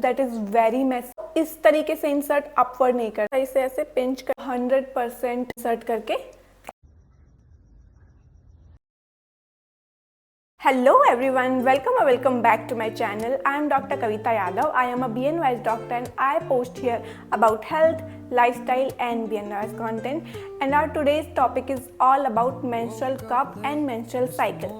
That is very mess. इस तरीके से इंसर्ट अपवर्ड नहीं करना, इसे ऐसे पिंच कर 100% इंसर्ट करके। Hello everyone, welcome back to my channel. I am Dr. Kavita Yadav. I am a BNYS doctor and I post here about health, lifestyle and BNYS content. And our today's topic is all about menstrual cup and menstrual cycle.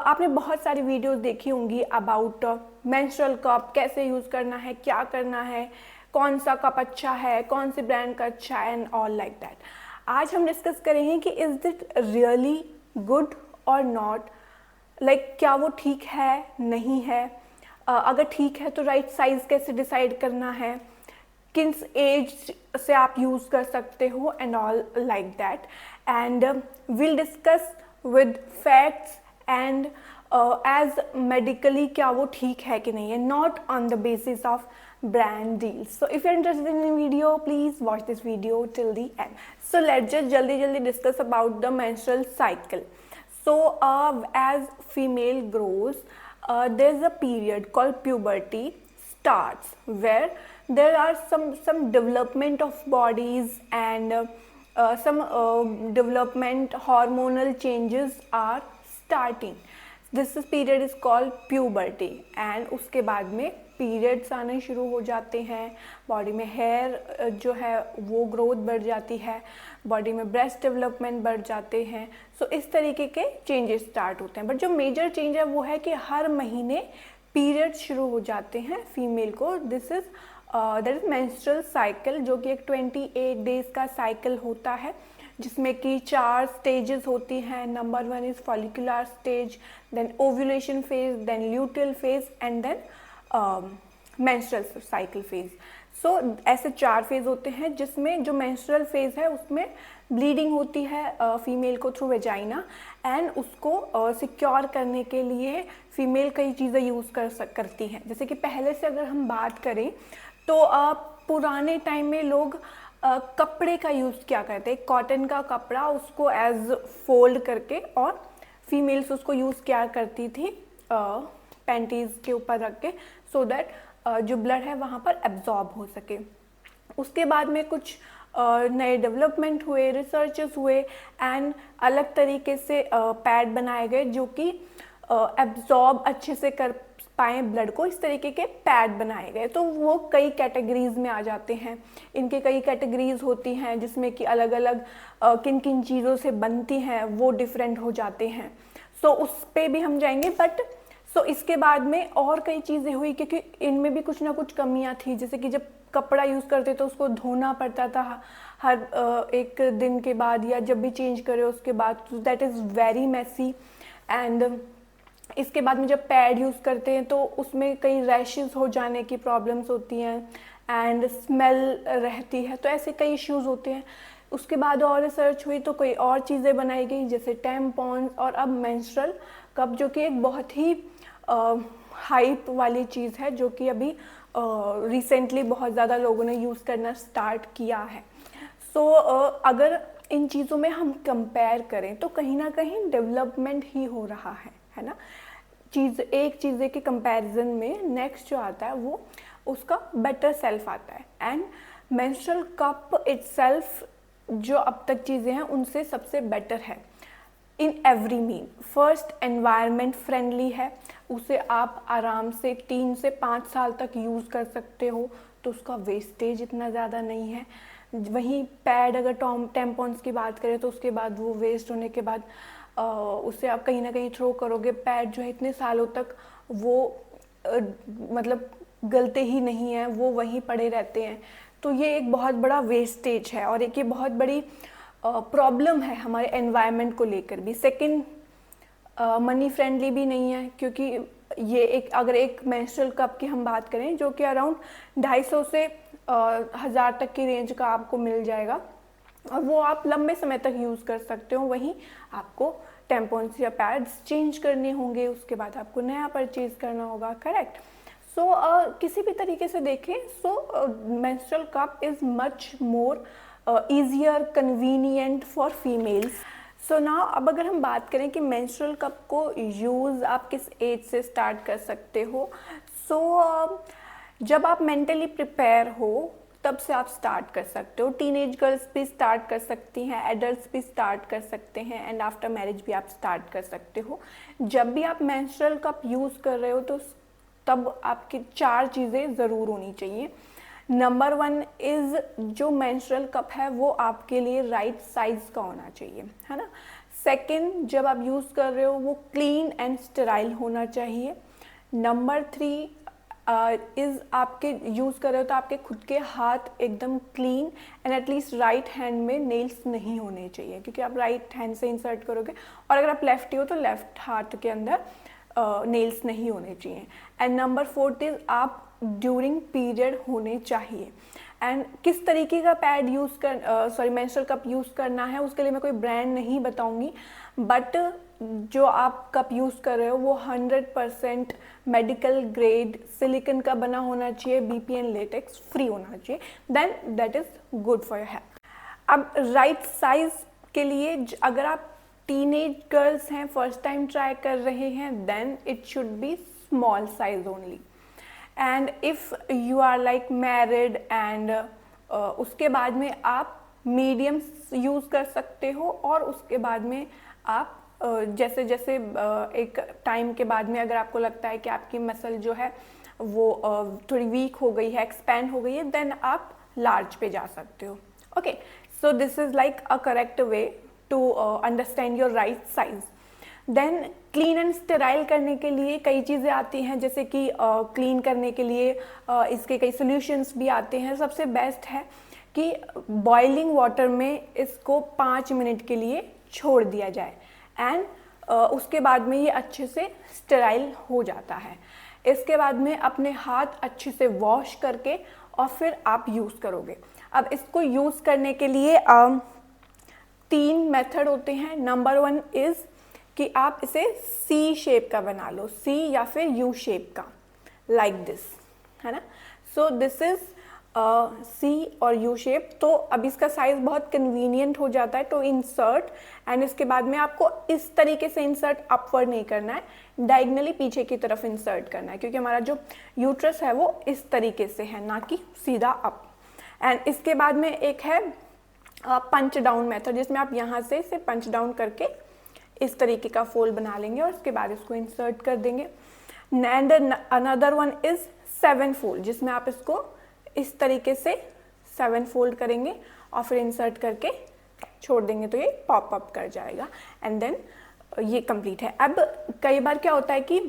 आपने बहुत सारी videos देखी होंगी about menstrual cup, कैसे use करना है, क्या करना है, कौन सा कप अच्छा है, कौन से ब्रांड का अच्छा है एंड ऑल लाइक दैट। आज हम डिस्कस करेंगे कि इज़ इट रियली गुड और नॉट, लाइक क्या वो ठीक है नहीं है, अगर ठीक है तो राइट साइज़ कैसे डिसाइड करना है, किस एज से आप यूज़ कर सकते हो and all like that. And will discuss with facts and as medically क्या वो ठीक है कि नहीं है, not on the basis of brand deals. So if you're interested in the video, please watch this video till the end. So let's just jaldi discuss about the menstrual cycle. So as female grows, there's a period called puberty starts where there are some development of bodies and some development hormonal changes are starting. This period is called puberty and उसके बाद में periods आने शुरू हो जाते हैं, body में hair जो है वो ग्रोथ बढ़ जाती है, बॉडी में ब्रेस्ट डेवलपमेंट बढ़ जाते हैं। सो इस तरीके के चेंजेस स्टार्ट होते हैं। बट जो मेजर चेंज है वो है कि हर महीने पीरियड्स शुरू हो जाते हैं फीमेल को। This is that is menstrual cycle, जो कि एक 28 डेज का साइकिल होता है, जिसमें कि 4 स्टेजेस होती हैं। Number 1 is follicular stage, then ovulation phase, then luteal phase and then menstrual cycle phase. So ऐसे 4 फेज होते हैं, जिसमें जो मेंस्ट्रुअल फेज है उसमें ब्लीडिंग होती है फीमेल को थ्रू वेजाइना एंड उसको सिक्योर करने के लिए फीमेल कई चीज़ें यूज़ करती हैं। जैसे कि पहले से अगर हम बात करें तो पुराने टाइम में लोग कपड़े का यूज़ क्या करते हैं, कॉटन का कपड़ा, उसको एज फोल्ड करके और फीमेल्स उसको यूज़ क्या करती थी पैंटीज के ऊपर रख के, सो दैट जो ब्लड है वहाँ पर एब्जॉर्ब हो सके। उसके बाद में कुछ नए डेवलपमेंट हुए, रिसर्चेस हुए एंड अलग तरीके से पैड बनाए गए जो कि एब्जॉर्ब अच्छे से कर पाएँ ब्लड को। इस तरीके के पैड बनाए गए, तो वो कई कैटेगरीज में आ जाते हैं। इनके कई कैटेगरीज होती हैं जिसमें कि अलग अलग किन किन चीज़ों से बनती हैं वो डिफरेंट हो जाते हैं। सो उस पर भी हम जाएंगे। बट इसके बाद में और कई चीज़ें हुई क्योंकि इनमें भी कुछ ना कुछ कमियां थी। जैसे कि जब कपड़ा यूज़ करते तो उसको धोना पड़ता था हर एक दिन के बाद या जब भी चेंज करे उसके बाद, that is very messy. And इसके बाद में जब पैड यूज़ करते हैं तो उसमें कई रैशेस हो जाने की प्रॉब्लम्स होती हैं एंड स्मेल रहती है, तो ऐसे कई इश्यूज़ होते हैं। उसके बाद और रिसर्च हुई तो कोई और चीज़ें बनाई गई, जैसे टैम्पॉन्स और अब मेंस्ट्रुअल कप, जो कि एक बहुत ही हाइप वाली चीज़ है, जो कि अभी रिसेंटली बहुत ज़्यादा लोगों ने यूज़ करना स्टार्ट किया है। सो अगर इन चीज़ों में हम कंपेयर करें तो कहीं ना कहीं डेवलपमेंट ही हो रहा है ना। एक चीज़ के कंपैरिजन में नेक्स्ट जो आता है वो उसका बेटर सेल्फ आता है। एंड मेंस्ट्रुअल कप इटसेल्फ जो अब तक चीज़ें हैं उनसे सबसे बेटर है in every mean. First, environment friendly है, उसे आप आराम से 3 से 5 साल तक यूज़ कर सकते हो, तो उसका वेस्टेज इतना ज़्यादा नहीं है। वहीं पैड अगर टैम्पॉन्स की बात करें तो उसके बाद वो वेस्ट होने के बाद उसे आप कहीं ना कहीं थ्रो करोगे। पैड जो है इतने सालों तक वो मतलब गलते ही नहीं हैं, वो वहीं पड़े रहते हैं। तो ये एक बहुत बड़ा वेस्टेज है और एक ये बहुत बड़ी प्रॉब्लम है हमारे एनवायरनमेंट को लेकर भी। सेकंड, मनी फ्रेंडली भी नहीं है, क्योंकि ये अगर एक मेंस्ट्रुअल कप की हम बात करें जो कि अराउंड 250 से 1000 तक की रेंज का आपको मिल जाएगा और वो आप लंबे समय तक यूज़ कर सकते हो। वहीं आपको टैम्पॉन्स या पैड्स चेंज करने होंगे, उसके बाद आपको नया परचेज करना होगा, करेक्ट। सो किसी भी तरीके से देखें menstrual cup is much more easier, convenient for females. So now अब अगर हम बात करें कि मेंस्ट्रुअल कप को यूज़ आप किस एज से स्टार्ट कर सकते हो, सो जब आप मेंटली प्रिपेयर हो तब से आप स्टार्ट कर सकते हो। टीनेज गर्ल्स भी स्टार्ट कर सकती हैं, एडल्ट्स भी स्टार्ट कर सकते हैं, एंड आफ्टर मैरिज भी आप स्टार्ट कर सकते हो। जब भी आप मेंस्ट्रुअल कप यूज़ कर रहे हो तो तब आपकी 4 चीज़ें ज़रूर होनी चाहिए। नंबर 1 इज़ जो मेंस्ट्रुअल कप है वो आपके लिए राइट साइज़ का होना चाहिए, है ना। सेकंड, जब आप यूज़ कर रहे हो वो क्लीन एंड स्टेराइल होना चाहिए। नंबर 3 इज़ आपके यूज़ कर रहे हो तो आपके खुद के हाथ एकदम clean and at least right hand में नेल्स नहीं होने चाहिए, क्योंकि आप राइट हैंड से इंसर्ट करोगे, और अगर आप लेफ्टी हो तो लेफ्ट हाथ के अंदर नेल्स नहीं होने चाहिए। एंड नंबर 4 इज़ आप ड्यूरिंग पीरियड होने चाहिए। एंड किस तरीके का पैड यूज़ कर मेंस्ट्रुअल कप यूज़ करना है उसके लिए मैं कोई ब्रांड नहीं बताऊंगी, बट जो आप कप यूज़ कर रहे हो वो 100% मेडिकल ग्रेड सिलिकॉन का बना होना चाहिए, BPN लेटेक्स फ्री होना चाहिए, then that is good for your health. अब राइट साइज़ के लिए अगर आप टीनेज गर्ल्स हैं, फर्स्ट टाइम ट्राई कर रहे हैं, then it should be small size only. And if you are like married and उसके बाद में आप मीडियम यूज़ कर सकते हो, और उसके बाद में आप जैसे जैसे एक टाइम के बाद में अगर आपको लगता है कि आपकी मसल जो है वो थोड़ी वीक हो गई है, एक्सपैंड हो गई है, देन आप लार्ज पे जा सकते हो। Okay, so this is like a correct way to understand your right size. Then clean and sterile करने के लिए कई चीज़ें आती हैं, जैसे कि क्लीन करने के लिए इसके कई सॉल्यूशंस भी आते हैं। सबसे बेस्ट है कि बॉइलिंग वाटर में इसको 5 मिनट के लिए छोड़ दिया जाए, एंड उसके बाद में ये अच्छे से स्टेराइल हो जाता है। इसके बाद में अपने हाथ अच्छे से वॉश करके और फिर आप यूज़ करोगे। अब इसको यूज़ करने के लिए 3 मेथड होते हैं। नंबर 1 इज़ कि आप इसे C शेप का बना लो, C या फिर U शेप का, लाइक दिस, है ना। सो दिस इज़ C और U शेप। तो अब इसका साइज़ बहुत कन्वीनियंट हो जाता है टू इंसर्ट, एंड इसके बाद में आपको इस तरीके से इंसर्ट अपवर्ड नहीं करना है, डायगनली पीछे की तरफ इंसर्ट करना है, क्योंकि हमारा जो यूट्रस है वो इस तरीके से है, ना कि सीधा अप। एंड इसके बाद में एक है पंच डाउन मेथड, जिसमें आप यहाँ से इसे पंच डाउन करके इस तरीके का फोल्ड बना लेंगे और उसके बाद इसको इंसर्ट कर देंगे। And another one is 7 fold, जिसमें आप इसको इस तरीके से 7 फोल्ड करेंगे और फिर इंसर्ट करके छोड़ देंगे तो ये पॉप अप कर जाएगा, एंड देन ये कंप्लीट है। अब कई बार क्या होता है कि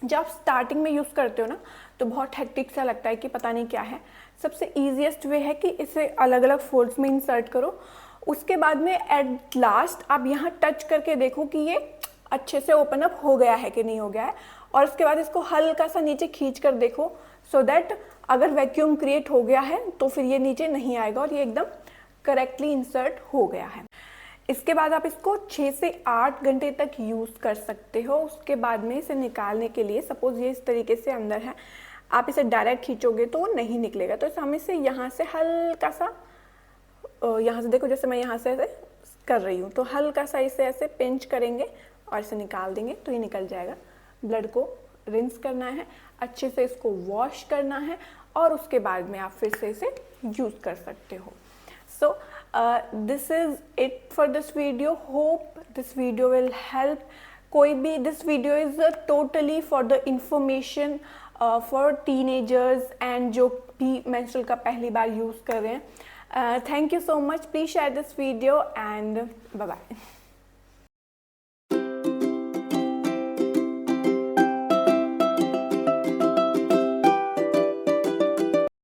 जब आप स्टार्टिंग में यूज़ करते हो ना तो बहुत हेक्टिक सा लगता है कि पता नहीं क्या है। सबसे ईजिएस्ट वे है कि इसे अलग अलग फोल्ड्स में इंसर्ट करो, उसके बाद में एट लास्ट आप यहाँ टच करके देखो कि ये अच्छे से ओपन अप हो गया है कि नहीं हो गया है, और उसके बाद इसको हल्का सा नीचे खींच कर देखो, सो दैट अगर वैक्यूम क्रिएट हो गया है तो फिर ये नीचे नहीं आएगा और ये एकदम करेक्टली इंसर्ट हो गया है। इसके बाद आप इसको 6 से 8 घंटे तक यूज़ कर सकते हो। उसके बाद में इसे निकालने के लिए, सपोज ये इस तरीके से अंदर है, आप इसे डायरेक्ट खींचोगे तो वो नहीं निकलेगा, तो हम इसे यहाँ से हल्का सा, यहाँ से देखो जैसे मैं यहाँ से ऐसे कर रही हूँ, तो हल्का सा इसे ऐसे पिंच करेंगे और इसे निकाल देंगे तो ये निकल जाएगा। ब्लड को रिंस करना है, अच्छे से इसको वॉश करना है, और उसके बाद में आप फिर से इसे यूज़ कर सकते हो। सो this is it for this video. Hope this video will help. कोई भी, this video is totally for the information for teenagers and जो भी मेंस्ट्रुअल का पहली बार यूज़ कर रहे हैं। Thank you so much. Please share this video and bye bye.